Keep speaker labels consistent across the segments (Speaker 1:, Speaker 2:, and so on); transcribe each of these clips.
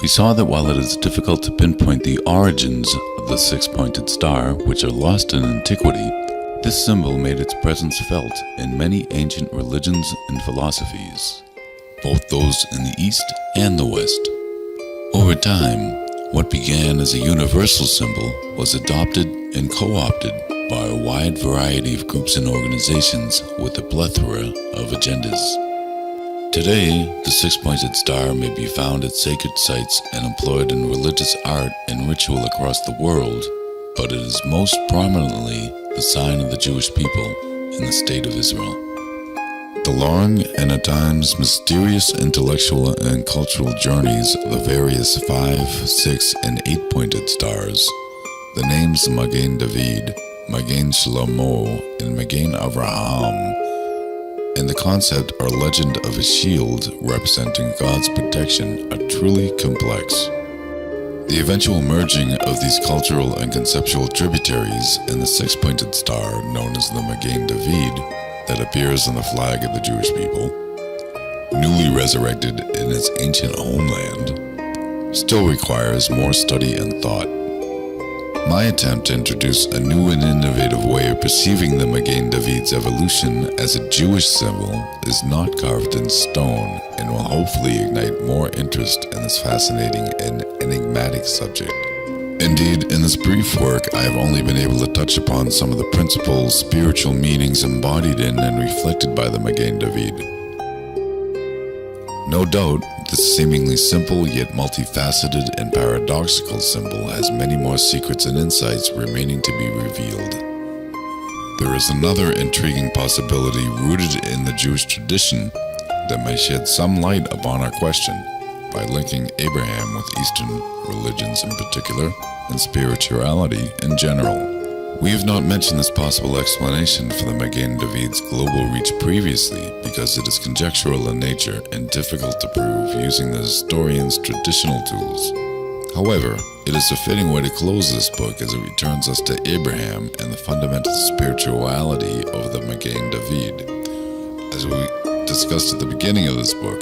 Speaker 1: We saw that while it is difficult to pinpoint the origins of the six-pointed star, which are lost in antiquity, this symbol made its presence felt in many ancient religions and philosophies, both those in the East and the West. Over time, what began as a universal symbol was adopted and co-opted by a wide variety of groups and organizations with a plethora of agendas. Today, the six-pointed star may be found at sacred sites and employed in religious art and ritual across the world, but it is most prominently the sign of the Jewish people in the State of Israel. The long and at times mysterious intellectual and cultural journeys of the various 5, 6, and 8-pointed stars, the names Magen David, Magen Shlomo, and Magen Avraham, and the concept or legend of a shield representing God's protection are truly complex. The eventual merging of these cultural and conceptual tributaries and the six-pointed star known as the Magen David that appears on the flag of the Jewish people, newly resurrected in its ancient homeland, still requires more study and thought. My attempt to introduce a new and innovative way of perceiving the Magen David's evolution as a Jewish symbol is not carved in stone and will hopefully ignite more interest in this fascinating and enigmatic subject. Indeed, in this brief work, I have only been able to touch upon some of the principal spiritual meanings embodied in and reflected by the Magen David. No doubt, this seemingly simple yet multifaceted and paradoxical symbol has many more secrets and insights remaining to be revealed. There is another intriguing possibility rooted in the Jewish tradition that may shed some light upon our question by linking Abraham with Eastern religions in particular and spirituality in general. We have not mentioned this possible explanation for the Magen David's global reach previously because it is conjectural in nature and difficult to prove using the historian's traditional tools. However, it is a fitting way to close this book as it returns us to Abraham and the fundamental spirituality of the Magen David. As we discussed at the beginning of this book,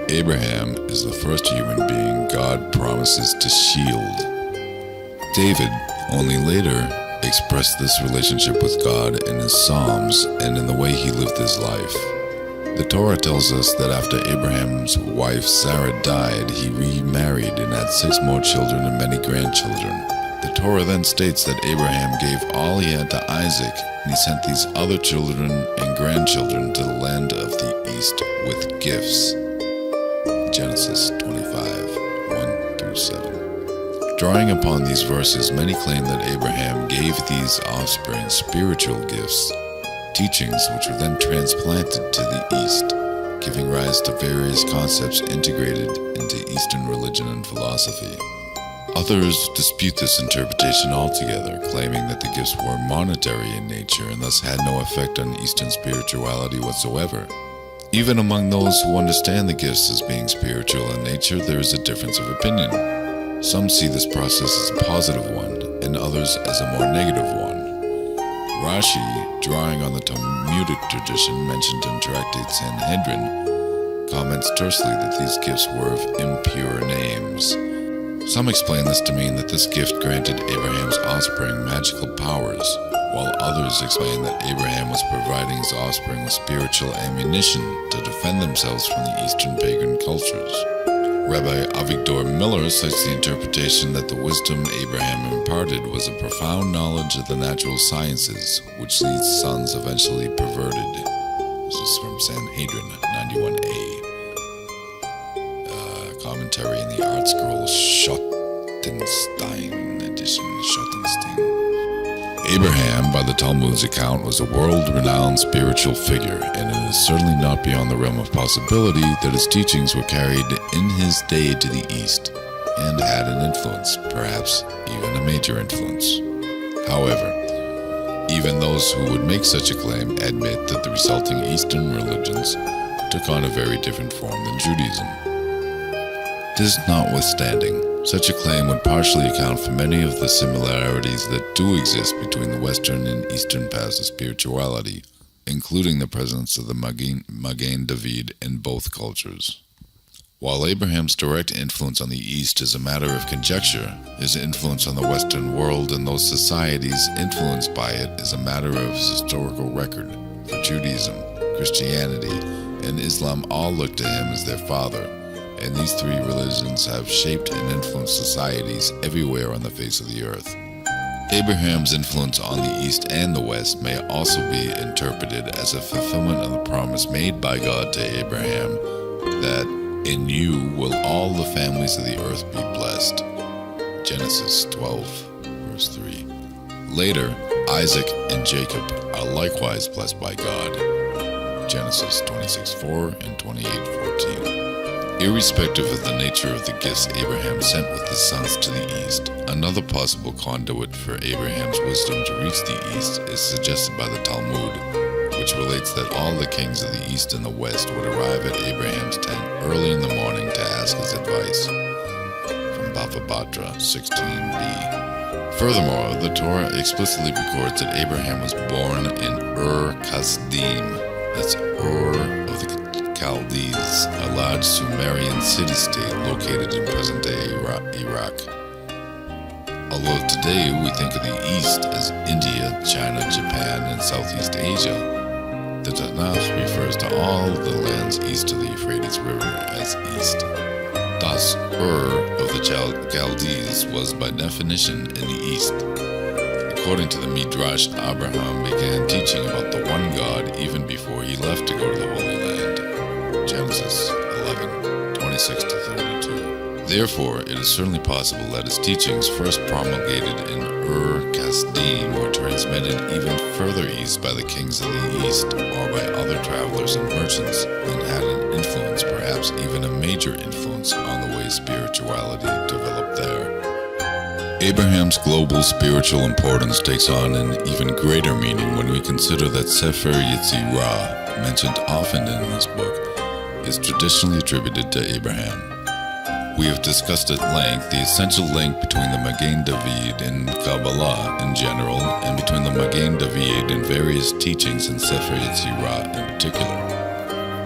Speaker 1: Abraham is the first human being God promises to shield. David, only later, expressed this relationship with God in his Psalms and in the way he lived his life. The Torah tells us that after Abraham's wife Sarah died, he remarried and had 6 more children and many grandchildren. The Torah then states that Abraham gave all he had to Isaac, and he sent these other children and grandchildren to the land of the east with gifts. Genesis 25:1-7. Drawing upon these verses, many claim that Abraham gave these offspring spiritual gifts, teachings which were then transplanted to the East, giving rise to various concepts integrated into Eastern religion and philosophy. Others dispute this interpretation altogether, claiming that the gifts were monetary in nature and thus had no effect on Eastern spirituality whatsoever. Even among those who understand the gifts as being spiritual in nature, there is a difference of opinion. Some see this process as a positive one, and others as a more negative one. Rashi, drawing on the Talmudic tradition mentioned in Tractate Sanhedrin, comments tersely that these gifts were of impure names. Some explain this to mean that this gift granted Abraham's offspring magical powers, while others explain that Abraham was providing his offspring with spiritual ammunition to defend themselves from the Eastern pagan cultures. Rabbi Avigdor Miller cites the interpretation that the wisdom Abraham imparted was a profound knowledge of the natural sciences, which these sons eventually perverted. This is from Sanhedrin 91a. Commentary in the Art Scroll Schottenstein edition. Schottenstein. Abraham, by the Talmud's account, was a world-renowned spiritual figure, and it is certainly not beyond the realm of possibility that his teachings were carried in his day to the East, and had an influence, perhaps even a major influence. However, even those who would make such a claim admit that the resulting Eastern religions took on a very different form than Judaism. This notwithstanding, such a claim would partially account for many of the similarities that do exist between the Western and Eastern paths of spirituality, including the presence of the Magen David in both cultures. While Abraham's direct influence on the East is a matter of conjecture, his influence on the Western world and those societies influenced by it is a matter of historical record. For Judaism, Christianity, and Islam all look to him as their father, and these three religions have shaped and influenced societies everywhere on the face of the earth. Abraham's influence on the East and the West may also be interpreted as a fulfillment of the promise made by God to Abraham that in you will all the families of the earth be blessed. Genesis 12, verse 3. Later, Isaac and Jacob are likewise blessed by God. Genesis 26:4 and 28:14. Irrespective of the nature of the gifts Abraham sent with his sons to the east, another possible conduit for Abraham's wisdom to reach the east is suggested by the Talmud, which relates that all the kings of the east and the west would arrive at Abraham's tent early in the morning to ask his advice. From Bava Batra 16b. Furthermore, the Torah explicitly records that Abraham was born in Ur-Kasdim, that's Ur of the Chaldees, a large Sumerian city-state located in present-day Iraq. Although today we think of the East as India, China, Japan, and Southeast Asia, the Tanakh refers to all the lands east of the Euphrates River as East. Thus, Ur of the Chaldees was by definition in the East. According to the Midrash, Abraham began teaching about the one God even before he left to go to the Holy Land. Genesis 11:26-32. Therefore, it is certainly possible that his teachings, first promulgated in Ur-Kasdim, were transmitted even further east by the kings of the East or by other travelers and merchants, and had an influence, perhaps even a major influence, on the way spirituality developed there. Abraham's global spiritual importance takes on an even greater meaning when we consider that Sefer Yetzirah, mentioned often in this book, is traditionally attributed to Abraham. We have discussed at length the essential link between the Magen David in Kabbalah in general and between the Magen David and various teachings in Sefer Yetzirah in particular.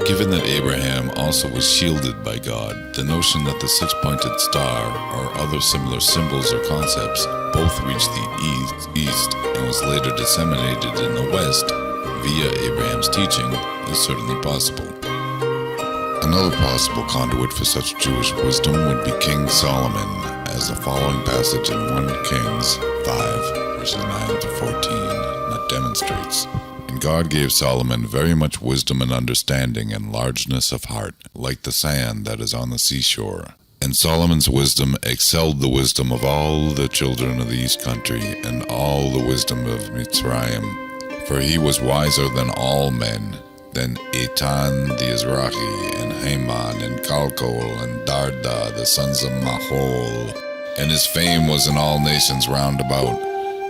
Speaker 1: Given that Abraham also was shielded by God, the notion that the six-pointed star or other similar symbols or concepts both reached the east and was later disseminated in the west via Abraham's teaching is certainly possible. Another possible conduit for such Jewish wisdom would be King Solomon, as the following passage in 1 Kings 5, verses 9-14 demonstrates. And God gave Solomon very much wisdom and understanding and largeness of heart, like the sand that is on the seashore. And Solomon's wisdom excelled the wisdom of all the children of the east country and all the wisdom of Mitzrayim, for he was wiser than all men, than Etan the Izrahi, and Haman, and Kalkol, and Darda, the sons of Mahol. And his fame was in all nations round about.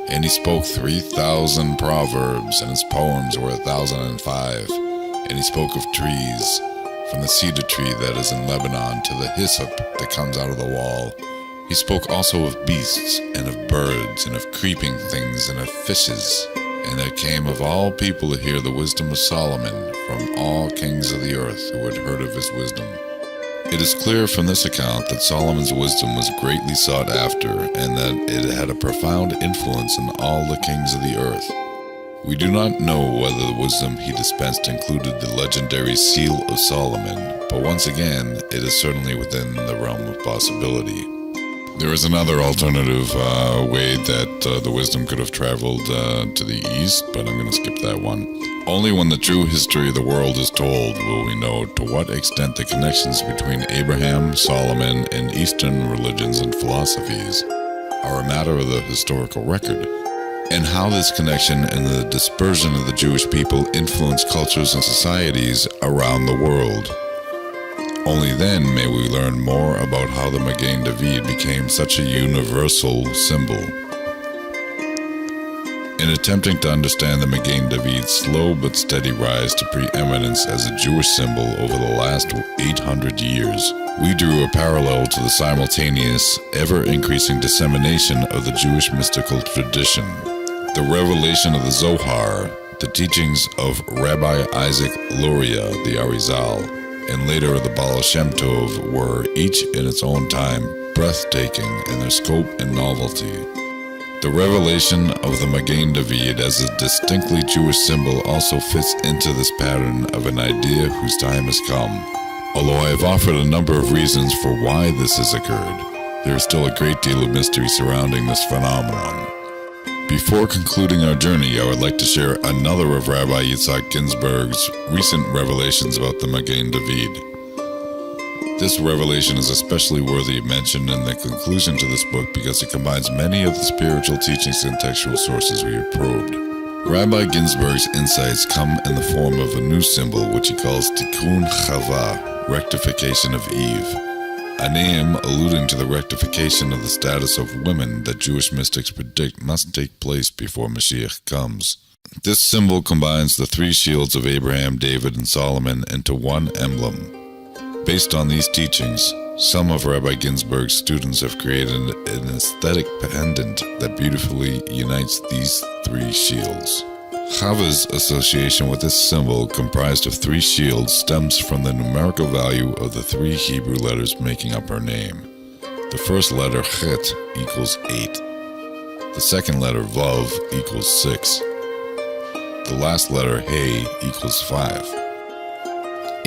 Speaker 1: And he spoke 3,000 proverbs, and his poems were 1,005. And he spoke of trees, from the cedar tree that is in Lebanon to the hyssop that comes out of the wall. He spoke also of beasts, and of birds, and of creeping things, and of fishes. And there came of all people to hear the wisdom of Solomon from all kings of the earth who had heard of his wisdom. It is clear from this account that Solomon's wisdom was greatly sought after, and that it had a profound influence on all the kings of the earth. We do not know whether the wisdom he dispensed included the legendary Seal of Solomon, but once again, it is certainly within the realm of possibility. There is another alternative way that the wisdom could have traveled to the east, but I'm going to skip that one. Only when the true history of the world is told will we know to what extent the connections between Abraham, Solomon, and Eastern religions and philosophies are a matter of the historical record, and how this connection and the dispersion of the Jewish people influenced cultures and societies around the world. Only then may we learn more about how the Magen David became such a universal symbol. In attempting to understand the Magen David's slow but steady rise to preeminence as a Jewish symbol over the last 800 years, we drew a parallel to the simultaneous, ever-increasing dissemination of the Jewish mystical tradition, the revelation of the Zohar, the teachings of Rabbi Isaac Luria the Arizal, and later the Baal Shem Tov were, each in its own time, breathtaking in their scope and novelty. The revelation of the Magen David as a distinctly Jewish symbol also fits into this pattern of an idea whose time has come. Although I have offered a number of reasons for why this has occurred, there is still a great deal of mystery surrounding this phenomenon. Before concluding our journey, I would like to share another of Rabbi Yitzhak Ginsburg's recent revelations about the Magen David. This revelation is especially worthy of mention in the conclusion to this book because it combines many of the spiritual teachings and textual sources we have probed. Rabbi Ginsburg's insights come in the form of a new symbol which he calls Tikkun Chava, rectification of Eve, a name alluding to the rectification of the status of women that Jewish mystics predict must take place before Mashiach comes. This symbol combines the three shields of Abraham, David, and Solomon into one emblem. Based on these teachings, some of Rabbi Ginsburg's students have created an aesthetic pendant that beautifully unites these three shields. Chava's association with this symbol, comprised of three shields, stems from the numerical value of the three Hebrew letters making up her name. The first letter, Chet, equals 8. The second letter, Vav, equals 6. The last letter, Hey, equals 5.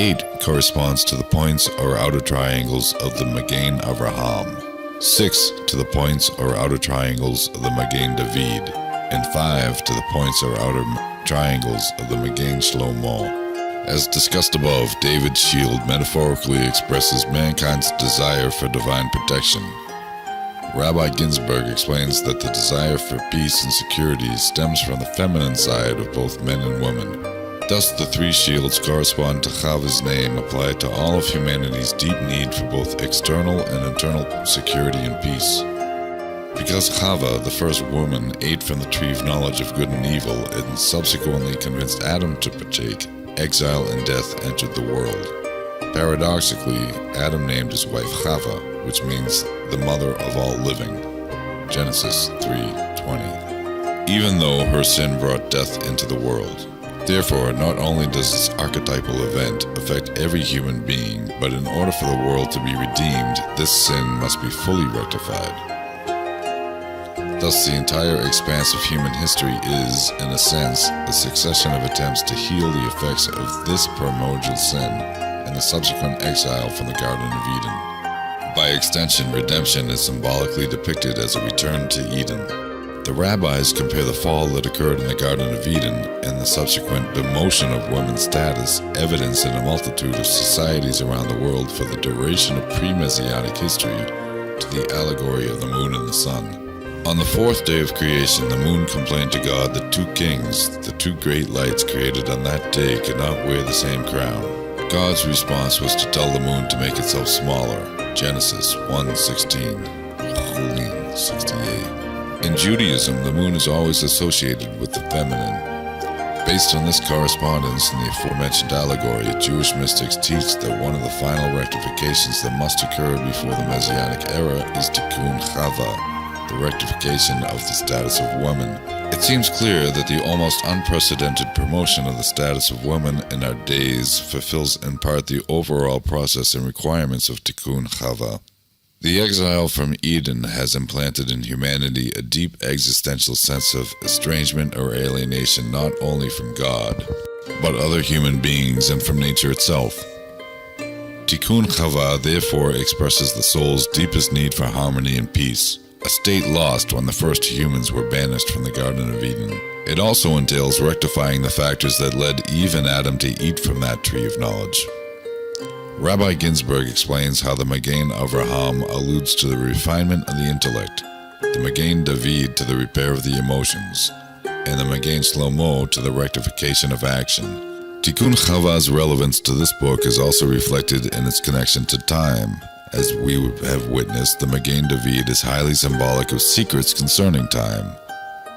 Speaker 1: 8 corresponds to the points or outer triangles of the Magen Avraham, 6 to the points or outer triangles of the Magen David, and 5 to the points or outer triangles of the Magen Shlomo. As discussed above, David's shield metaphorically expresses mankind's desire for divine protection. Rabbi Ginsburg explains that the desire for peace and security stems from the feminine side of both men and women. Thus, the three shields correspond to Chava's name applied to all of humanity's deep need for both external and internal security and peace. Because Chava, the first woman, ate from the tree of knowledge of good and evil and subsequently convinced Adam to partake, exile and death entered the world. Paradoxically, Adam named his wife Chava, which means the mother of all living. Genesis 3:20. Even though her sin brought death into the world. Therefore, not only does this archetypal event affect every human being, but in order for the world to be redeemed, this sin must be fully rectified. Thus, the entire expanse of human history is, in a sense, a succession of attempts to heal the effects of this primordial sin and the subsequent exile from the Garden of Eden. By extension, redemption is symbolically depicted as a return to Eden. The rabbis compare the fall that occurred in the Garden of Eden and the subsequent demotion of women's status, evidenced in a multitude of societies around the world for the duration of pre-Messianic history, to the allegory of the moon and the sun. On the fourth day of creation, the moon complained to God that two kings, the two great lights created on that day, could not wear the same crown. God's response was to tell the moon to make itself smaller. Genesis 1:16, Chulin 68. In Judaism, the moon is always associated with the feminine. Based on this correspondence and the aforementioned allegory, Jewish mystics teach that one of the final rectifications that must occur before the Messianic era is Tikkun Chava, the rectification of the status of women. It seems clear that the almost unprecedented promotion of the status of women in our days fulfills in part the overall process and requirements of Tikkun Chava. The exile from Eden has implanted in humanity a deep existential sense of estrangement or alienation not only from God, but other human beings and from nature itself. Tikkun Chava therefore expresses the soul's deepest need for harmony and peace, a state lost when the first humans were banished from the Garden of Eden. It also entails rectifying the factors that led Eve and Adam to eat from that tree of knowledge. Rabbi Ginsburg explains how the Magen Avraham alludes to the refinement of the intellect, the Magen David to the repair of the emotions, and the Magen Shlomo to the rectification of action. Tikkun Chava's relevance to this book is also reflected in its connection to time. As we have witnessed, the Magen David is highly symbolic of secrets concerning time.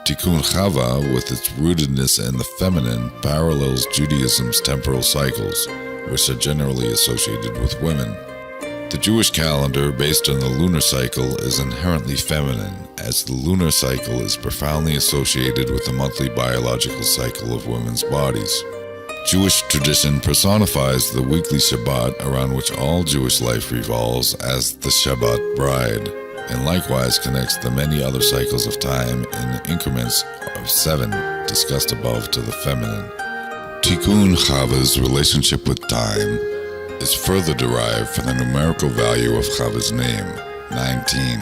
Speaker 1: Tikkun Chava, with its rootedness in the feminine, parallels Judaism's temporal cycles, which are generally associated with women. The Jewish calendar, based on the lunar cycle, is inherently feminine, as the lunar cycle is profoundly associated with the monthly biological cycle of women's bodies. Jewish tradition personifies the weekly Shabbat around which all Jewish life revolves as the Shabbat bride, and likewise connects the many other cycles of time in increments of 7 discussed above to the feminine. Tikkun Chava's relationship with time is further derived from the numerical value of Chava's name, 19,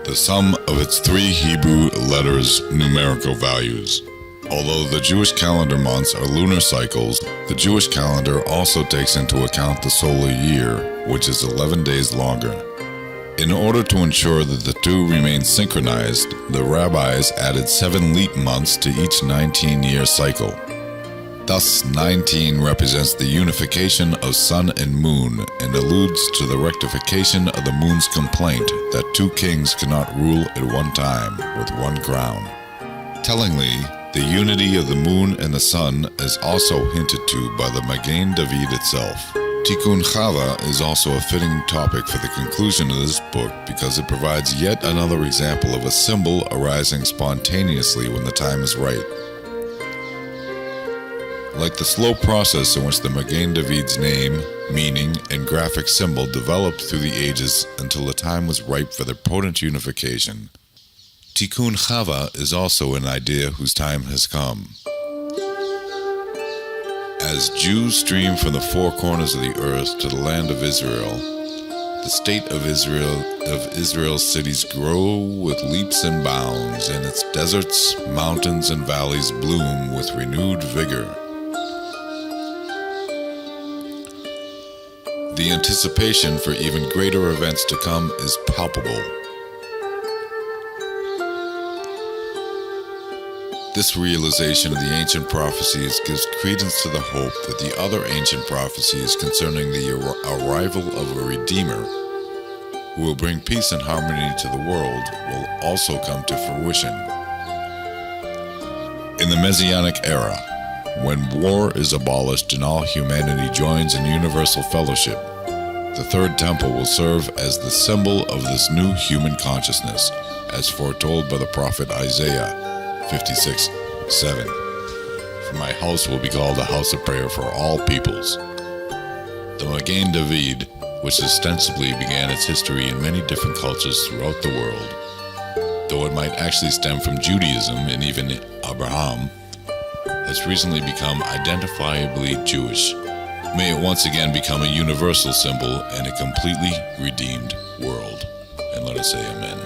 Speaker 1: the sum of its 3 Hebrew letters' numerical values. Although the Jewish calendar months are lunar cycles, the Jewish calendar also takes into account the solar year, which is 11 days longer. In order to ensure that the two remain synchronized, the rabbis added 7 leap months to each 19-year cycle. Thus, 19 represents the unification of sun and moon and alludes to the rectification of the moon's complaint that 2 kings cannot rule at one time with one crown. Tellingly, the unity of the moon and the sun is also hinted to by the Magen David itself. Tikkun Chava is also a fitting topic for the conclusion of this book because it provides yet another example of a symbol arising spontaneously when the time is right. Like the slow process in which the Magen David's name, meaning, and graphic symbol developed through the ages until the time was ripe for their potent unification, Tikkun Chava is also an idea whose time has come. As Jews stream from the 4 corners of the earth to the land of Israel, the state of Israel's cities grow with leaps and bounds, and its deserts, mountains, and valleys bloom with renewed vigor. The anticipation for even greater events to come is palpable. This realization of the ancient prophecies gives credence to the hope that the other ancient prophecies concerning the arrival of a Redeemer, who will bring peace and harmony to the world, will also come to fruition. In the Messianic era, when war is abolished and all humanity joins in universal fellowship, the Third Temple will serve as the symbol of this new human consciousness, as foretold by the prophet Isaiah 56:7. For my house will be called a house of prayer for all peoples. The Magen David, which ostensibly began its history in many different cultures throughout the world, though it might actually stem from Judaism and even Abraham, has recently become identifiably Jewish. May it once again become a universal symbol in a completely redeemed world. And let us say amen.